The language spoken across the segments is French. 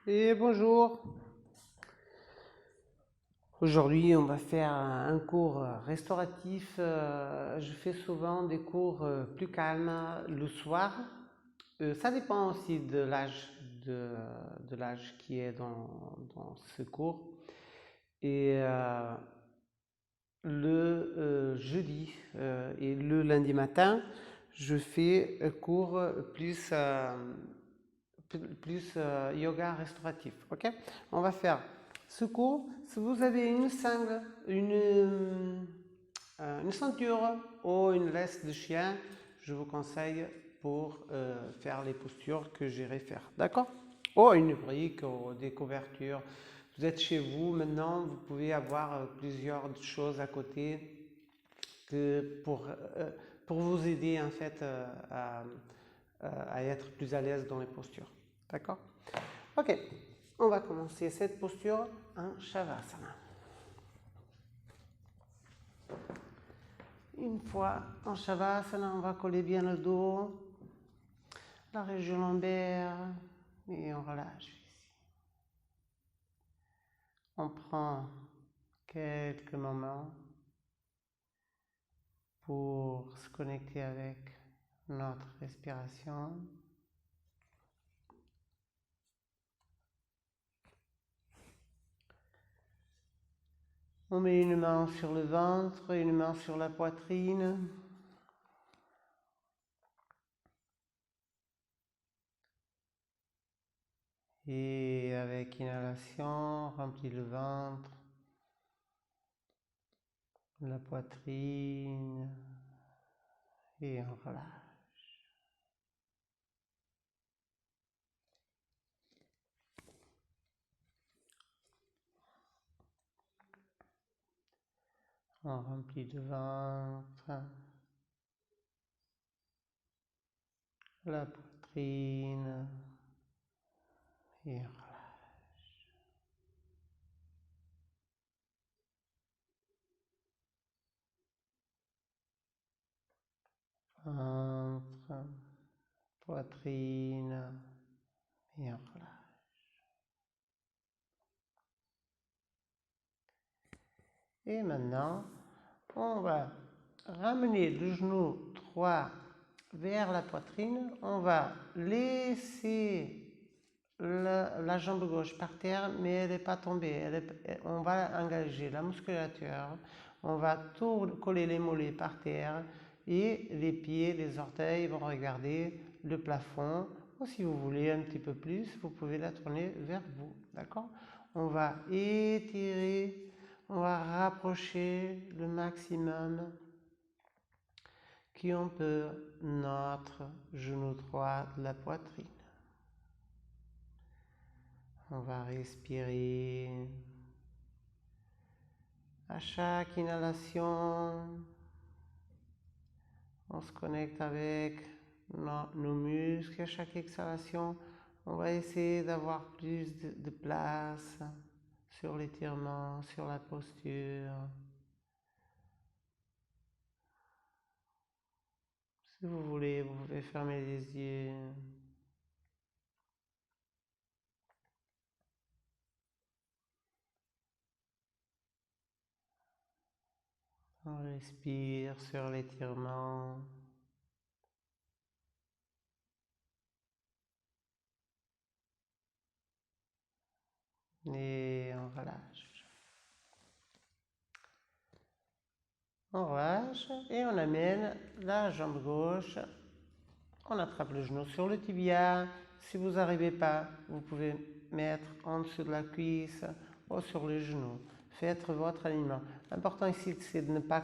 Et bonjour. Aujourd'hui, on va faire un cours restauratif. Je fais souvent des cours plus calmes le soir. Ça dépend aussi de, de l'âge qui est dans ce cours. Et le jeudi et le lundi matin, je fais un cours plus yoga restauratif. Ok? On va faire ce cours. Si vous avez une sangle, une ceinture ou une laisse de chien, je vous conseille pour faire les postures que j'irai faire. D'accord? Ou une brique ou des couvertures. Vous êtes chez vous maintenant, vous pouvez avoir plusieurs choses à côté que pour vous aider en fait à être plus à l'aise dans les postures. D'accord? Ok, on va commencer cette posture en Shavasana. Une fois en Shavasana, on va coller bien le dos, la région lombaire et on relâche ici. On prend quelques moments pour se connecter avec notre respiration. On met une main sur le ventre, une main sur la poitrine. Et avec inhalation, remplit le ventre, la poitrine et on relâche. On remplit le ventre, la poitrine et on relâche. Ventre, poitrine et on relâche. Et maintenant, on va ramener le genou droit vers la poitrine. On va laisser la jambe gauche par terre, mais elle n'est pas tombée. On va engager la musculature. On va tout coller les mollets par terre et les pieds, les orteils vont regarder le plafond. Ou si vous voulez un petit peu plus, vous pouvez la tourner vers vous. D'accord? On va étirer, on va rapprocher le maximum qu'on peut notre genou droit de la poitrine. On va respirer. À chaque inhalation, on se connecte avec nos muscles. À chaque exhalation, on va essayer d'avoir plus de place sur l'étirement, sur la posture. Si vous voulez, vous pouvez fermer les yeux. On respire sur l'étirement. Et on relâche. On relâche et on amène la jambe gauche. On attrape le genou sur le tibia. Si vous n'arrivez pas, vous pouvez mettre en dessous de la cuisse ou sur le genou. Faites votre alignement. L'important ici, c'est de ne pas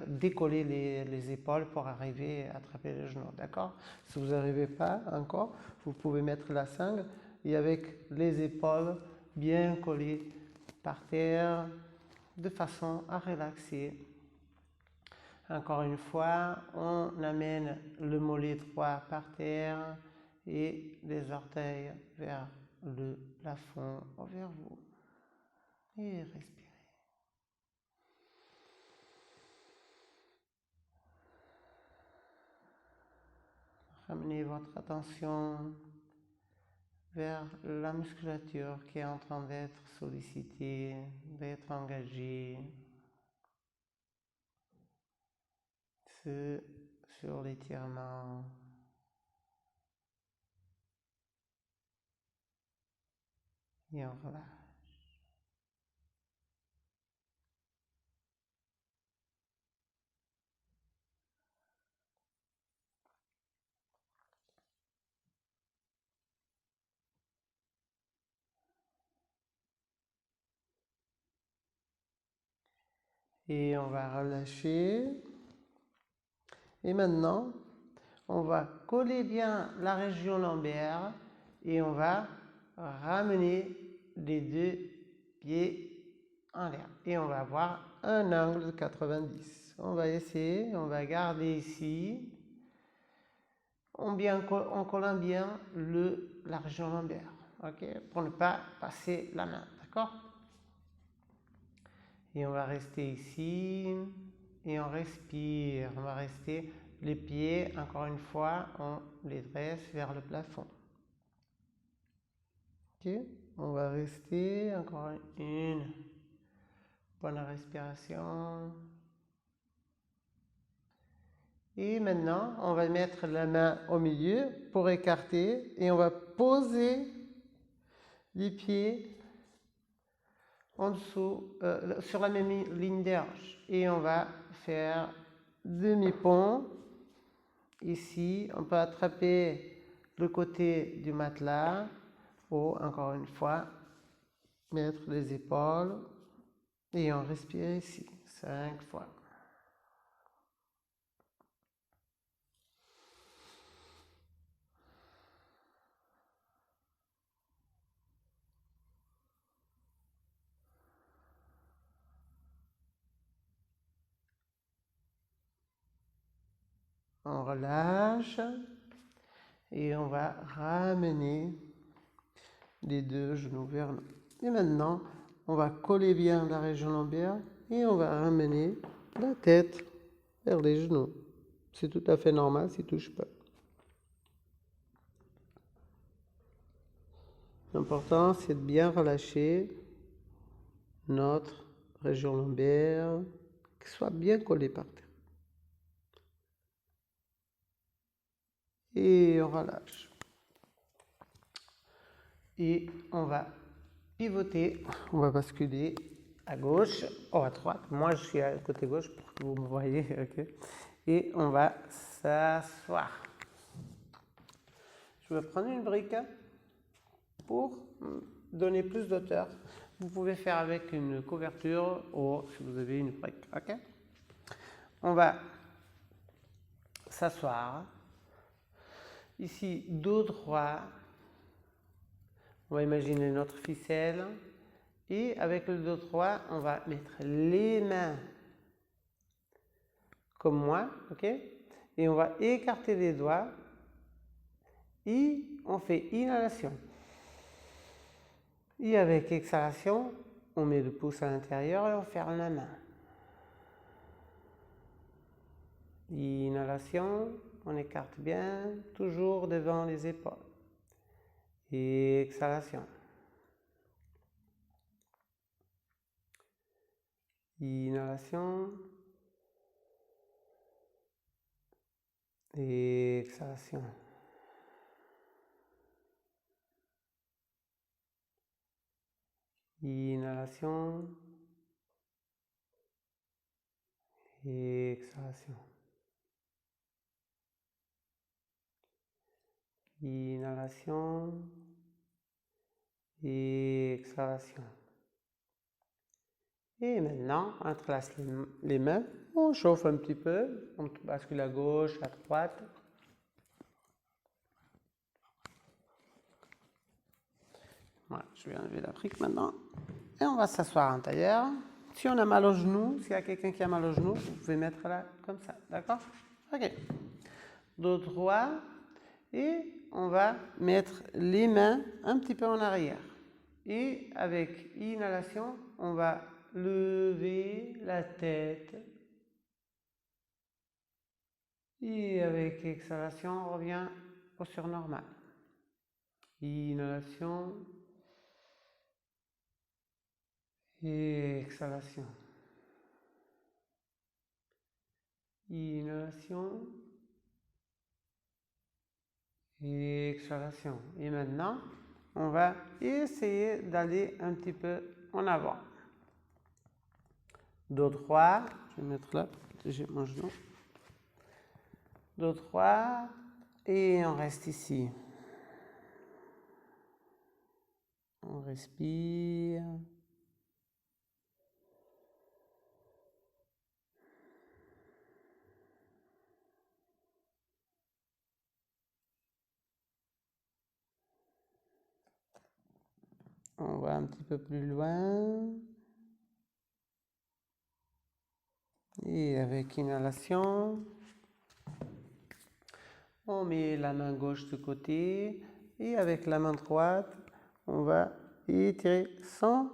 décoller les épaules pour arriver à attraper le genou. D'accord? Si vous n'arrivez pas encore, vous pouvez mettre la sangle et avec les épaules bien collées par terre de façon à relaxer. Encore une fois, on amène le mollet droit par terre et les orteils vers le plafond, vers vous. Et respirez. Ramenez votre attention vers la musculature qui est en train d'être sollicitée, d'être engagée sur l'étirement. Et on relâche. Et on va relâcher. Et maintenant, on va coller bien la région lombaire et on va ramener les deux pieds en l'air. Et on va avoir un angle de 90. On va essayer, on va garder ici, en collant bien la région lombaire, ok, pour ne pas passer la main, d'accord? Et on va rester ici et on respire. On va rester les pieds, encore une fois, on les dresse vers le plafond. Ok, on va rester encore une bonne respiration. Et maintenant, on va mettre la main au milieu pour écarter et on va poser les pieds en dessous, sur la même ligne de hanche. Et on va faire demi-pont. Ici, on peut attraper le côté du matelas ou, encore une fois, mettre les épaules et on respire ici 5 fois. On relâche et on va ramener les deux genoux vers nous. Et maintenant, on va coller bien la région lombaire et on va ramener la tête vers les genoux. C'est tout à fait normal s'il ne touche pas. L'important, c'est de bien relâcher notre région lombaire, qu'elle soit bien collée par terre. Et on relâche. Et on va pivoter, on va basculer à gauche ou à droite. Moi, je suis à côté gauche pour que vous me voyez. Okay. Et on va s'asseoir. Je vais prendre une brique pour donner plus d'auteur. Vous pouvez faire avec une couverture ou si vous avez une brique. Okay. On va s'asseoir. Ici, dos droit. On va imaginer notre ficelle. Et avec le dos droit, on va mettre les mains comme moi, ok? Et on va écarter les doigts. Et on fait inhalation. Et avec exhalation, on met le pouce à l'intérieur et on ferme la main. Inhalation, on écarte bien, toujours devant les épaules. Et exhalation. Inhalation. Et exhalation. Inhalation. Et exhalation. Inhalation. Et exhalation. Et maintenant, on entrelace les mains, on chauffe un petit peu, on bascule à gauche, à droite. Voilà, je vais enlever la brique maintenant. Et on va s'asseoir en tailleur. Si on a mal au genou, s'il y a quelqu'un qui a mal au genou, vous pouvez mettre là comme ça, d'accord? Ok. Dos droit. Et on va mettre les mains un petit peu en arrière. Et avec inhalation, on va lever la tête. Et avec exhalation, on revient au surnormal. Inhalation. Et exhalation. Inhalation. Et exhalation. Et maintenant, on va essayer d'aller un petit peu en avant. Dos droit. Je vais mettre là, protéger mon genou. Dos droit. Et on reste ici. On respire. On va un petit peu plus loin. Et avec inhalation, on met la main gauche de côté. Et avec la main droite, on va étirer sans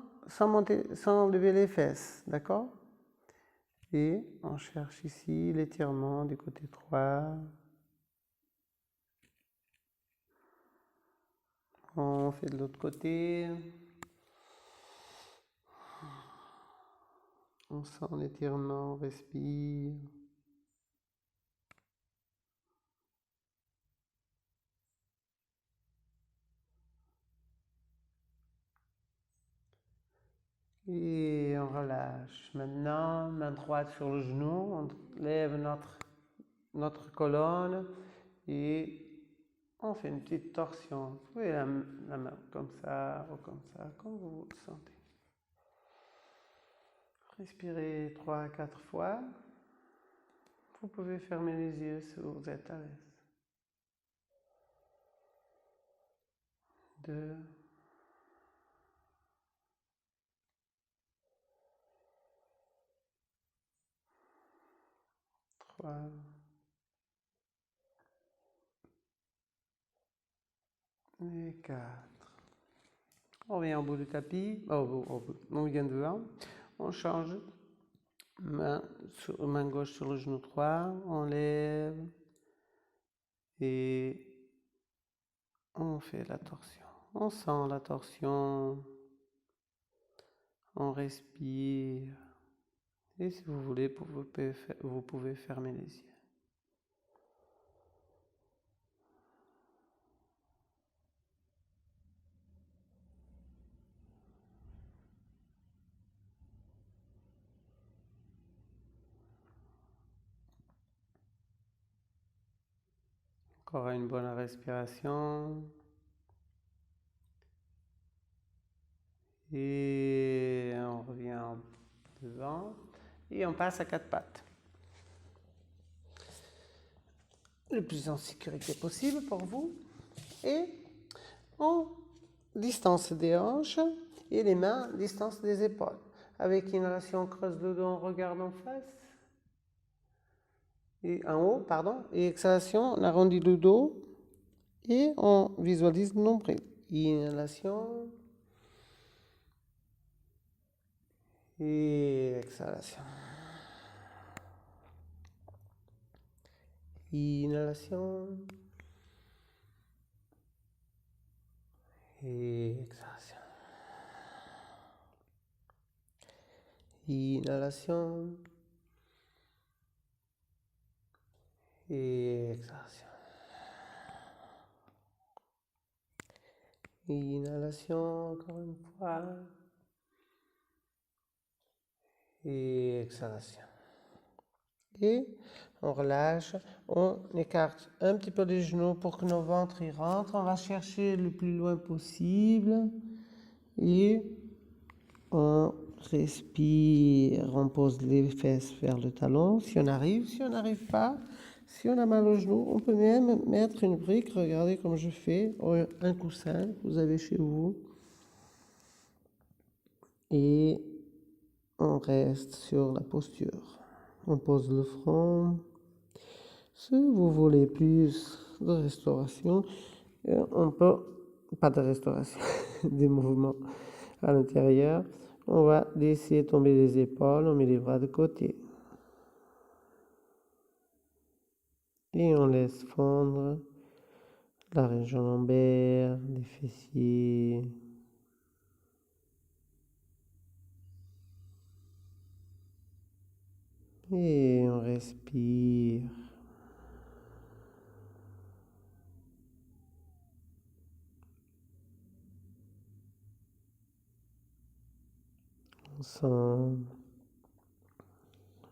lever les fesses. D'accord? Et on cherche ici l'étirement du côté droit. On fait de l'autre côté. On sent l'étirement, on respire. Et on relâche. Maintenant, main droite sur le genou, on lève notre colonne et on fait une petite torsion. Vous pouvez la main comme ça ou comme ça, comme vous le sentez. Respirez 3 à 4 fois. Vous pouvez fermer les yeux si vous êtes à l'aise. 2. 3. Et 4. On vient au bout du tapis. On vient devant. On change. Main gauche sur le genou droit. On lève. Et on fait la torsion. On sent la torsion. On respire. Et si vous voulez, vous pouvez fermer les yeux. Encore une bonne respiration. Et on revient devant. Et on passe à 4 pattes. Le plus en sécurité possible pour vous. Et on distance des hanches et les mains distance des épaules. Avec inhalation, on creuse le dos, on regarde en face. Et en haut, pardon. Et exhalation, on arrondit le dos et on visualise le nombril. Inhalation. Et exhalation. Inhalation. Et exhalation. Inhalation. Et exhalation. Inhalation, encore une fois. Et exhalation. Et on relâche, on écarte un petit peu les genoux pour que nos ventres y rentrent. On va chercher le plus loin possible. Et on respire, on pose les fesses vers le talon. Si on arrive, si on n'arrive pas, si on a mal au genou, on peut même mettre une brique, regardez comme je fais, un coussin que vous avez chez vous. Et on reste sur la posture. On pose le front. Si vous voulez plus de restauration, on peut, pas de restauration, des mouvements à l'intérieur. On va laisser tomber les épaules, on met les bras de côté. Et on laisse fondre la région lombaire, des fessiers. Et on respire. On sent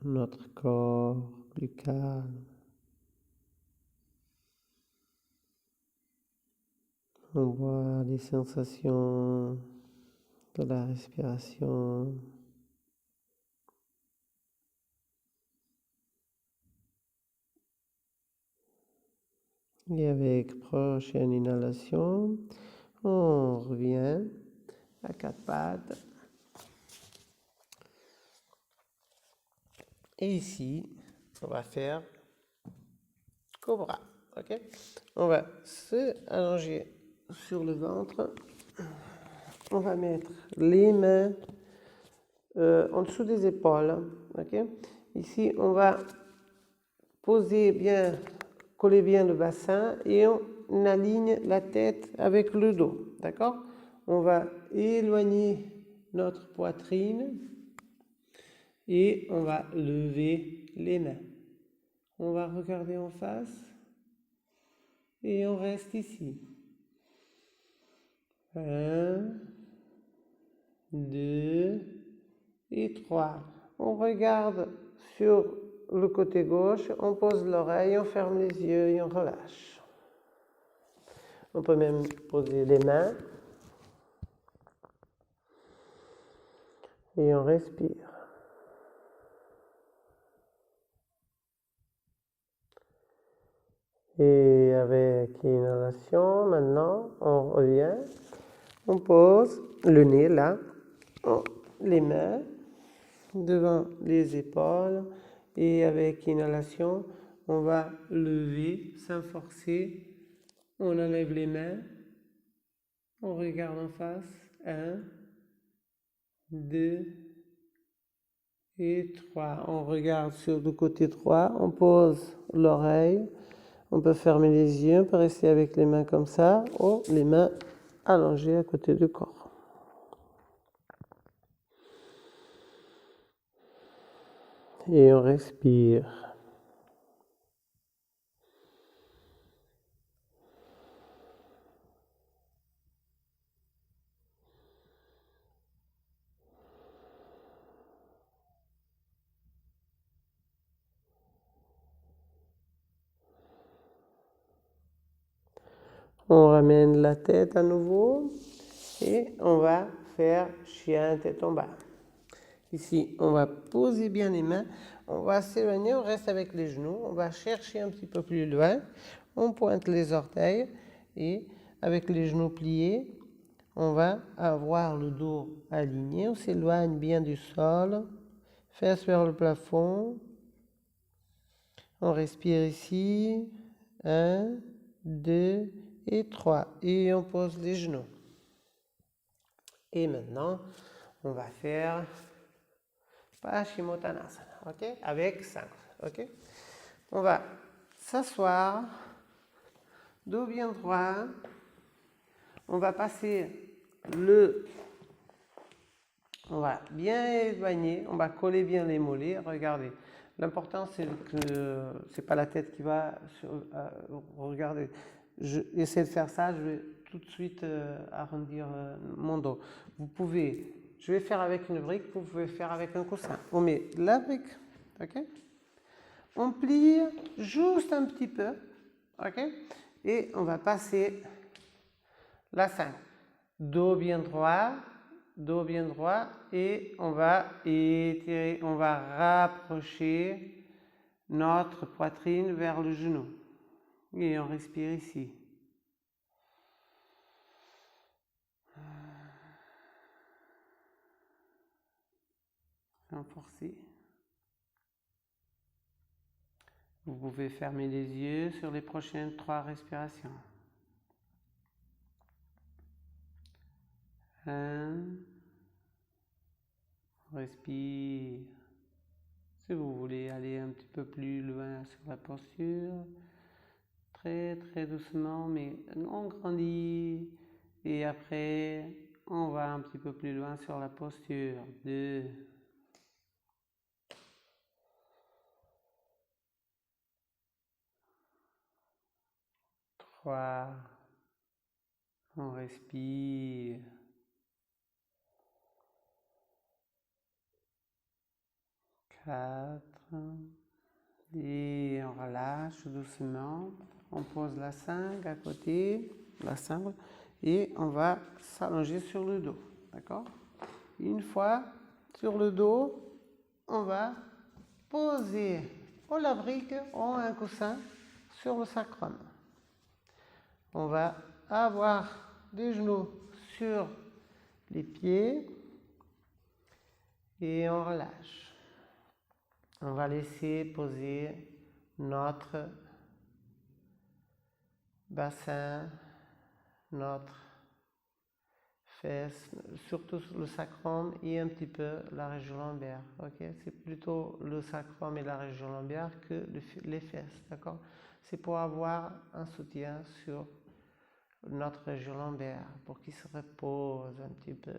notre corps plus calme. On voit les sensations de la respiration. Et avec prochaine inhalation, on revient à quatre pattes. Et ici, on va faire cobra. Ok? On va se allonger sur le ventre. On va mettre les mains en dessous des épaules. Ok? Ici, on va poser bien, coller bien le bassin et on aligne la tête avec le dos. D'accord? On va éloigner notre poitrine et on va lever les mains. On va regarder en face et on reste ici. 1, 2 et 3. On regarde sur le côté gauche, on pose l'oreille, on ferme les yeux et on relâche. On peut même poser les mains et on respire. Et avec l'inhalation, maintenant, on revient. On pose le nez là, les mains devant les épaules. Et avec inhalation, on va lever sans forcer. On enlève les mains. On regarde en face. 1, 2 et 3. On regarde sur le côté droit. On pose l'oreille. On peut fermer les yeux. On peut rester avec les mains comme ça. Ou les mains allongées à côté du corps. Et on respire. On ramène la tête à nouveau et on va faire chien tête en bas. Ici, on va poser bien les mains, on va s'éloigner, on reste avec les genoux, on va chercher un petit peu plus loin, on pointe les orteils et avec les genoux pliés, on va avoir le dos aligné, on s'éloigne bien du sol, fesses vers le plafond, on respire ici, 1, 2 et 3 et on pose les genoux. Et maintenant, on va faire Paschimottanasana, ok? Avec 5, ok? On va s'asseoir, dos bien droit. On va passer on va bien éloigner, on va coller bien les mollets. Regardez, l'important c'est que c'est pas la tête qui va. Regardez, j'essaie de faire ça, je vais tout de suite arrondir mon dos. Je vais faire avec une brique, vous pouvez faire avec un coussin. On met la brique, ok? On plie juste un petit peu, ok? Et on va passer la 5. Dos bien droit et on va étirer, on va rapprocher notre poitrine vers le genou. Et on respire ici. Sans forcer. Vous pouvez fermer les yeux sur les prochaines 3 respirations. 1. Respire. Si vous voulez aller un petit peu plus loin sur la posture, très très doucement, mais on grandit. Et après, on va un petit peu plus loin sur la posture. 2, 3, on respire. 4, et on relâche doucement. On pose la 5 à côté, la 5, et on va s'allonger sur le dos. D'accord? Une fois sur le dos, on va poser la brique ou un coussin sur le sacrum. On va avoir les genoux sur les pieds et on relâche. On va laisser poser notre bassin, notre fesse, surtout le sacrum et un petit peu la région lombaire. Okay? C'est plutôt le sacrum et la région lombaire que les fesses. D'accord? C'est pour avoir un soutien sur notre région lombaire, pour qu'il se repose un petit peu.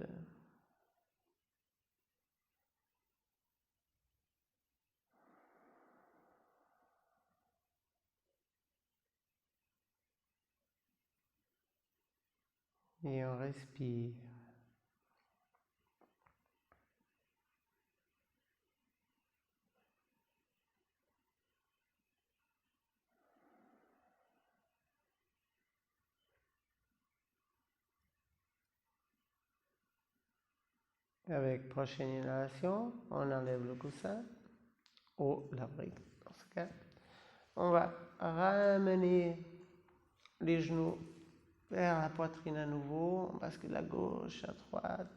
Et on respire. Avec prochaine inhalation, on enlève le coussin ou la brique. Dans ce cas, on va ramener les genoux vers la poitrine à nouveau. On bascule à gauche, à droite.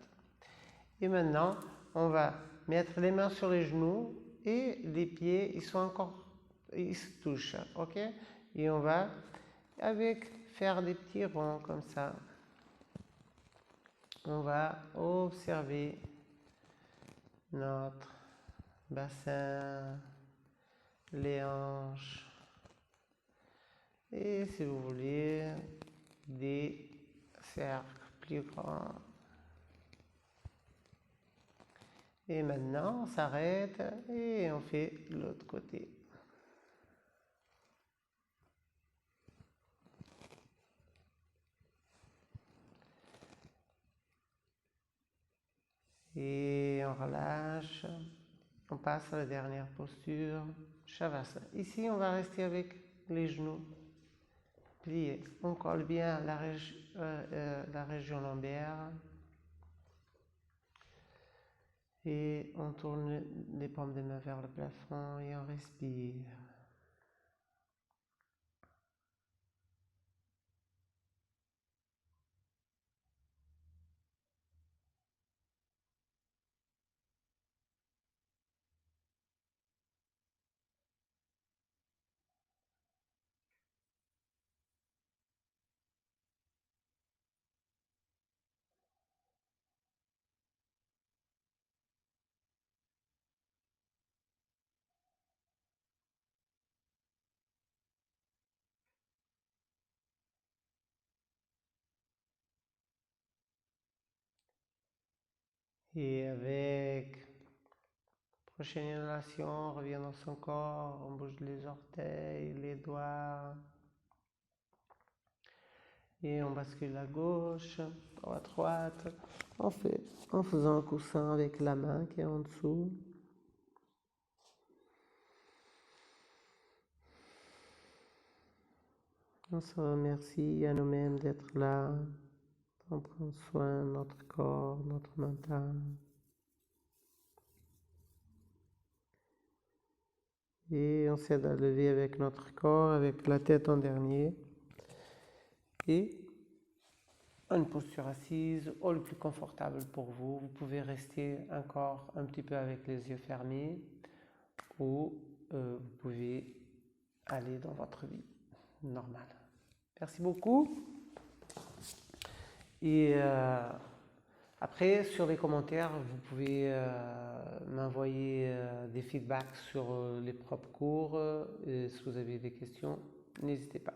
Et maintenant, on va mettre les mains sur les genoux et les pieds, ils se touchent. Ok? Et on va faire des petits ronds comme ça. On va observer notre bassin, les hanches et si vous voulez des cercles plus grands. Et maintenant on s'arrête et on fait l'autre côté. Et on relâche. On passe à la dernière posture, Shavasana. Ici, on va rester avec les genoux pliés. On colle bien la région lombaire. Et on tourne les paumes des mains vers le plafond et on respire. Et avec prochaine inhalation, on revient dans son corps, on bouge les orteils, les doigts. Et on bascule à gauche, à droite. On fait en faisant un coussin avec la main qui est en dessous. On se remercie à nous-mêmes d'être là. On prend soin de notre corps, notre mental. Et on s'aide à lever avec notre corps, avec la tête en dernier. Et une posture assise, ou le plus confortable pour vous. Vous pouvez rester encore un petit peu avec les yeux fermés ou vous pouvez aller dans votre vie normale. Merci beaucoup. Et après, sur les commentaires, vous pouvez m'envoyer des feedbacks sur les propres cours. Et si vous avez des questions, n'hésitez pas.